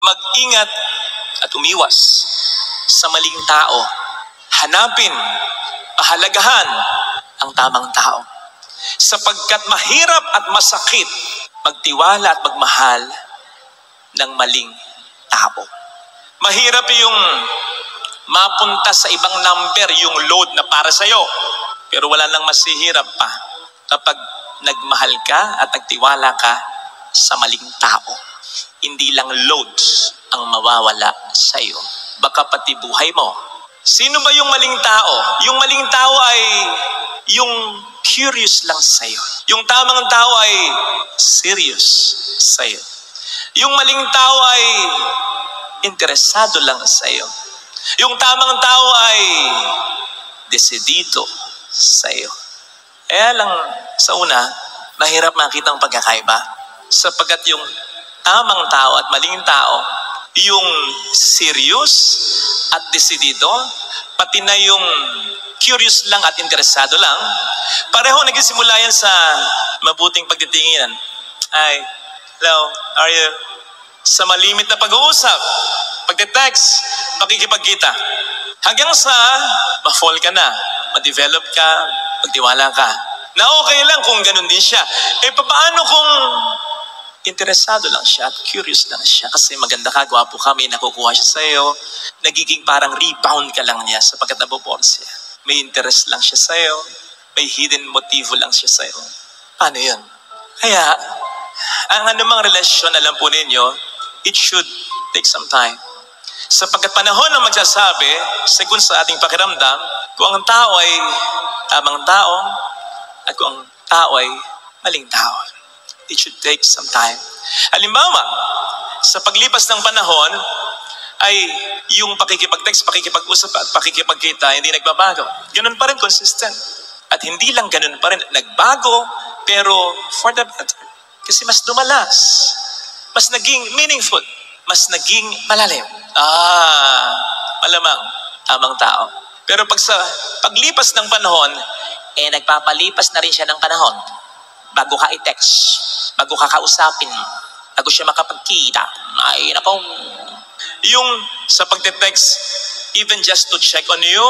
Mag-ingat at umiwas sa maling tao. Hanapin, pahalagahan ang tamang tao. Sapagkat mahirap at masakit magtiwala at magmahal ng maling tao. Mahirap yung mapunta sa ibang number yung load na para sa'yo. Pero wala nang masihirap pa kapag nagmahal ka at nagtiwala ka sa maling tao. Hindi lang loads ang mawawala sa'yo, baka pati buhay mo. Sino ba yung maling tao? Yung maling tao ay yung curious lang sa'yo. Yung tamang tao ay serious sa'yo. Yung maling tao ay interesado lang sa'yo. Yung tamang tao ay desidido sa'yo. Kaya lang sa una, mahirap makita ang pagkakaiba. Sapagkat yung tamang tao at maling tao, yung serious at desidido, pati na yung curious lang at interesado lang, pareho nagsisimula yan sa mabuting pagtitinginan. Ay, hello, how are you? Sa malimit na pag-uusap, pagte-text, pakikipagkita. Hanggang sa ma-fall ka na, ma-develop ka, magtiwala ka. Na okay lang kung ganun din siya. Eh, paano kung interesado lang siya at curious lang siya? Kasi maganda ka, gwapo ka, may nakukuha siya sa'yo. Nagiging parang rebound ka lang niya sapagkat nabobor siya. May interest lang siya sa'yo. May hidden motivo lang siya sa'yo. Paano yun? Kaya, ang anumang relasyon, alam po ninyo, it should take some time. Sapagkat panahon na magsasabi, segun sa ating pakiramdam, kung ang tao ay tamang tao, at kung ang tao ay maling tao. It should take some time. Halimbawa, sa paglipas ng panahon, ay yung pakikipag-text, pakikipag-usap at pakikipagkita, hindi nagbabago. Ganun pa rin, consistent. At hindi lang ganun pa rin, nagbago, pero for the better. Kasi mas dumalas, mas naging meaningful, mas naging malalim. Malamang, tamang tao. Pero pag sa paglipas ng panahon, nagpapalipas na rin siya ng panahon. Bago ka i-text, bago ka kausapin, bago siya makapagkita. Ay, nako. Yung sa pagte-text, even just to check on you,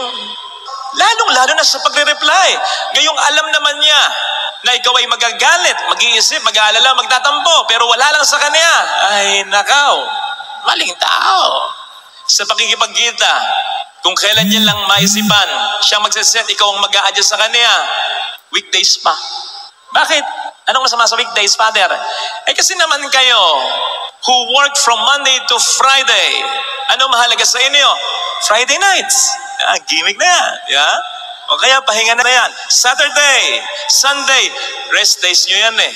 lalong-lalo na sa pagre-reply. Ngayong alam naman niya na ikaw ay magagalit, mag-iisip, mag-aalala, magtatampo, pero wala lang sa kanya. Ay, nakaw. Maling tao. Sa pakikipagkita, kung kailan niya lang maisipan, siya magsaset, ikaw ang mag-a-adjust sa kanya. Weekdays pa. Bakit? Anong masama sa weekdays, Father? Kasi naman kayo, who work from Monday to Friday, ano mahalaga sa inyo? Friday nights. Gimmick na yan. Yeah? O kaya pahinga na yan. Saturday, Sunday, rest days nyo yan eh.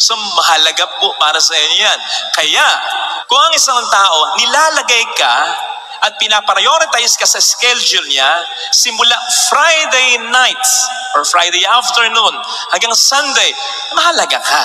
So mahalaga po para sa inyo yan. Kaya, kung ang isang tao, nilalagay ka at pinaprioritize ka sa schedule niya, simula Friday nights or Friday afternoon hanggang Sunday, mahalaga ka.